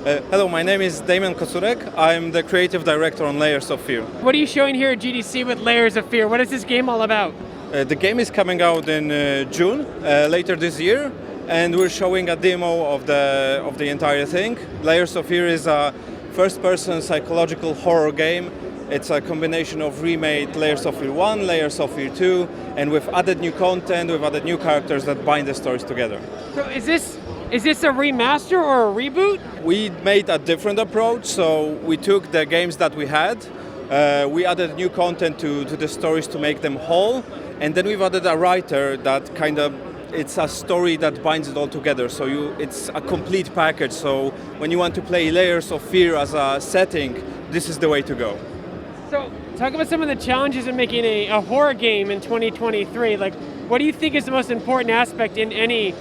Hello, my name is Damian Kosurek. I'm the creative director on Layers of Fear. What are you showing here at GDC with Layers of Fear? What is this game all about? The game is coming out in June, later this year, and we're showing a demo of the entire thing. Layers of Fear is a first-person psychological horror game. It's a combination of remade Layers of Fear 1, Layers of Fear 2, and we've added new content, we've added new characters that bind the stories together. So is this a remaster or a reboot? We made a different approach, so we took the games that we had, we added new content to the stories to make them whole, and then we've added a writer that it's a story that binds it all together, so it's a complete package. So when you want to play Layers of Fear as a setting, this is the way to go. So talk about some of the challenges in making a horror game in 2023. Like, what do you think is the most important aspect in any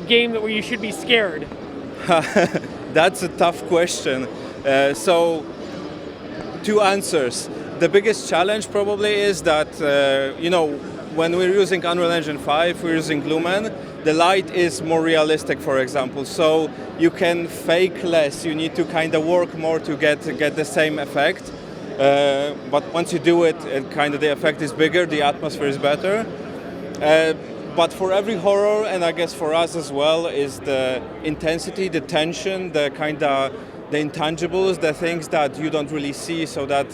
game where you should be scared? That's a tough question. So, two answers. The biggest challenge probably is that, when we're using Unreal Engine 5, we're using Lumen, the light is more realistic, for example. So you can fake less. You need to kind of work more to get the same effect. But once you do it, the effect is bigger, the atmosphere is better. But for every horror, and I guess for us as well, is the intensity, the tension, the intangibles, the things that you don't really see, so that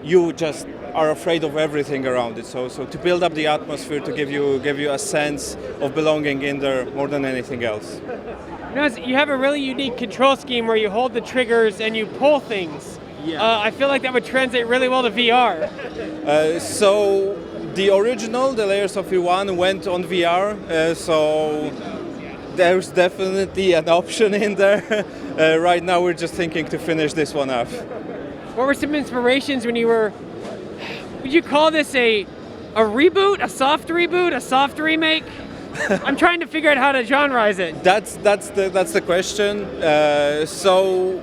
you just are afraid of everything around it. So to build up the atmosphere, to give you a sense of belonging in there more than anything else. You have a really unique control scheme where you hold the triggers and you pull things. Yeah. I feel like that would translate really well to VR. So the original, the Layers of Fear 1, went on VR, so there's definitely an option in there. Right now we're just thinking to finish this one off. What were some inspirations when you were, would you call this a reboot, a soft remake? I'm trying to figure out how to genreize it. That's the question. So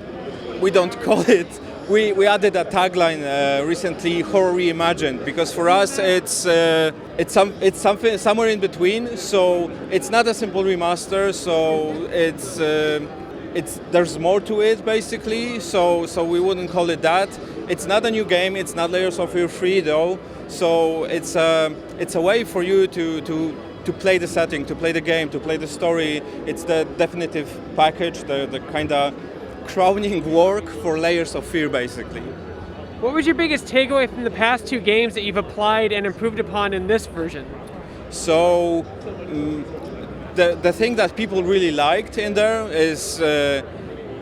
we don't call it. We added a tagline recently, horror reimagined, because for us it's something somewhere in between. So it's not a simple remaster. So there's more to it basically. So we wouldn't call it that. It's not a new game. It's not Layers of Fear 3 though. So it's a way for you to play the setting, to play the game, to play the story. It's the definitive package, the kind of crowning work for Layers of Fear, basically. What was your biggest takeaway from the past two games that you've applied and improved upon in this version? So, the thing that people really liked in there is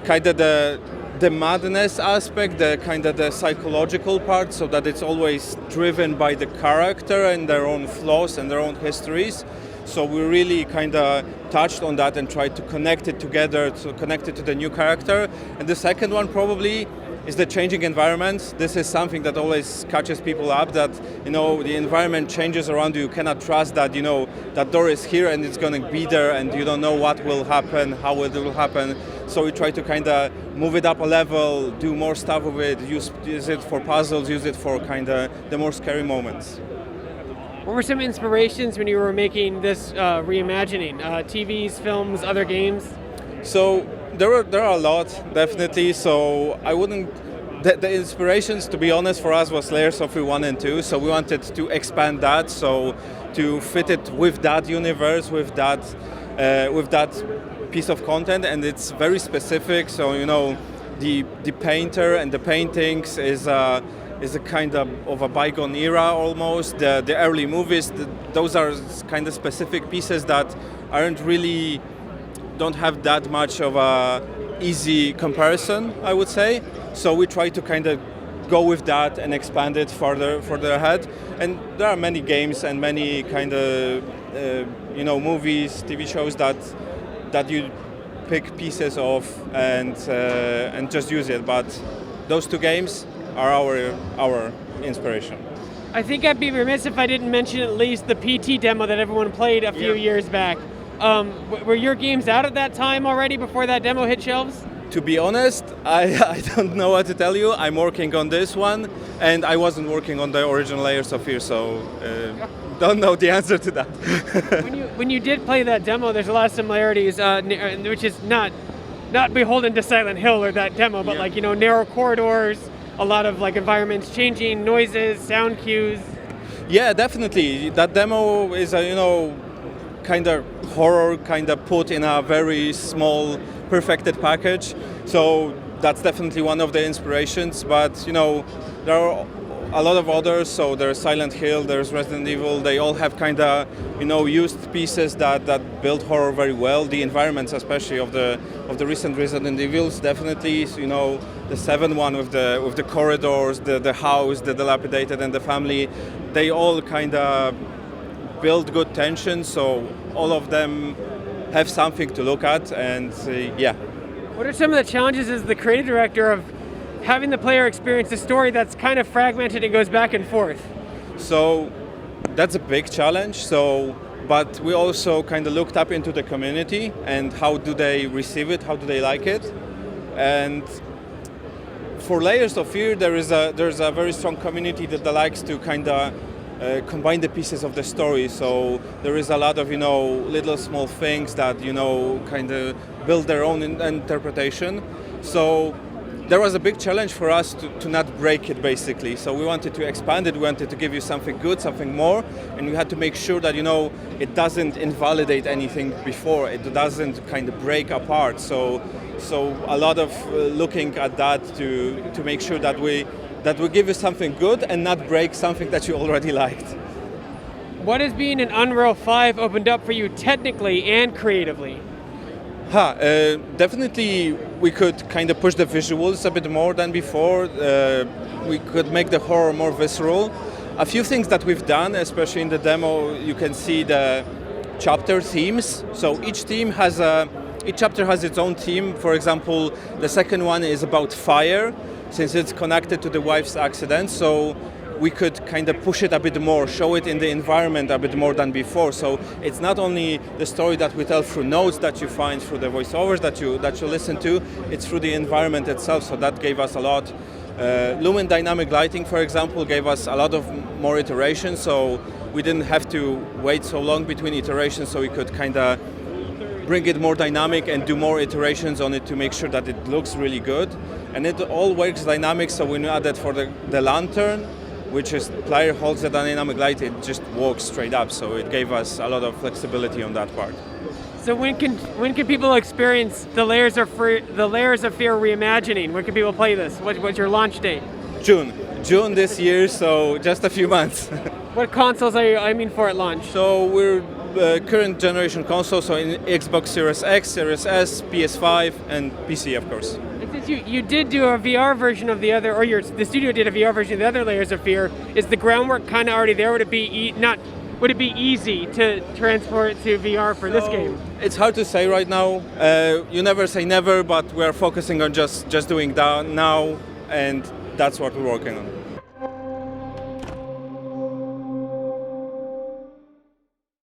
kind of the madness aspect, the psychological part, so that it's always driven by the character and their own flaws and their own histories. So we really kind of touched on that and tried to connect it together, to connect it to the new character. And the second one probably is the changing environment. This is something that always catches people up, that the environment changes around you. You cannot trust that that door is here and it's going to be there, and you don't know what will happen, how it will happen. So we try to kind of move it up a level, do more stuff with it, use it for puzzles, use it for kind of the more scary moments. What were some inspirations when you were making this reimagining? TVs, films, other games? So there are a lot, definitely. So I wouldn't. The inspirations, to be honest, for us was Layers of Fear 1 and 2. So we wanted to expand that, so to fit it with that universe, with that piece of content, and it's very specific. So the painter and the paintings is a kind of a bygone era almost. The early movies, those are kind of specific pieces that don't have that much of a easy comparison, I would say. So we try to kind of go with that and expand it further ahead. And there are many games and many kind of movies, TV shows that you pick pieces of and just use it. But those two games are our inspiration. I think I'd be remiss if I didn't mention at least the PT demo that everyone played a few years back. Were your games out at that time already before that demo hit shelves? To be honest, I don't know what to tell you. I'm working on this one, and I wasn't working on the original Layers of Fear, so don't know the answer to that. When you did play that demo, there's a lot of similarities, which is not not beholden to Silent Hill or that demo, but Yeah. like, narrow corridors, a lot of like environments changing, noises, sound cues. Yeah, definitely. That demo is a kind of horror, kind of put in a very small, perfected package. So that's definitely one of the inspirations. But there are a lot of others. So there's Silent Hill, there's Resident Evil. They all have kind of used pieces that build horror very well. The environments, especially of the recent Resident Evils, definitely. The 7 one with the corridors, the house, the dilapidated, and the family. They all kind of build good tension. So all of them have something to look at, and yeah. What are some of the challenges as the creative director of having the player experience a story that's kind of fragmented and goes back and forth? So that's a big challenge. But we also kind of looked up into the community and how do they receive it, how do they like it. And for Layers of Fear, there's a very strong community that likes to kind of combine the pieces of the story. So there is a lot of little small things that kind of build their own interpretation. So there was a big challenge for us to not break it, basically. So we wanted to expand it, we wanted to give you something good, something more, and we had to make sure that it doesn't invalidate anything before, it doesn't kind of break apart. So a lot of looking at that to make sure that we give you something good and not break something that you already liked. What has being in Unreal 5 opened up for you technically and creatively? Definitely we could kind of push the visuals a bit more than before. We could make the horror more visceral. A few things that we've done, especially in the demo, you can see the chapter themes. So each chapter has its own theme. For example, the second one is about fire, since it's connected to the wife's accident. So we could kind of push it a bit more, show it in the environment a bit more than before. So it's not only the story that we tell through notes that you find through the voiceovers that you listen to, it's through the environment itself. So that gave us a lot. Lumen dynamic lighting, for example, gave us a lot of more iterations. So we didn't have to wait so long between iterations, so we could kind of bring it more dynamic and do more iterations on it to make sure that it looks really good. And it all works dynamic, so we added for the lantern, which is player holds the dynamic light, it just walks straight up. So it gave us a lot of flexibility on that part. So when can people experience the Layers of Fear Reimagining? When can people play this? What's your launch date? June this year, so just a few months. What consoles are you aiming for at launch? So we're current generation console, so in Xbox Series X, Series S, PS5, and PC, of course. And since you did do a VR version of the other, or the studio did a VR version of the other Layers of Fear, is the groundwork kind of already there? Would it be easy to transport it to VR for this game? It's hard to say right now. You never say never, but we're focusing on just doing that now, and that's what we're working on.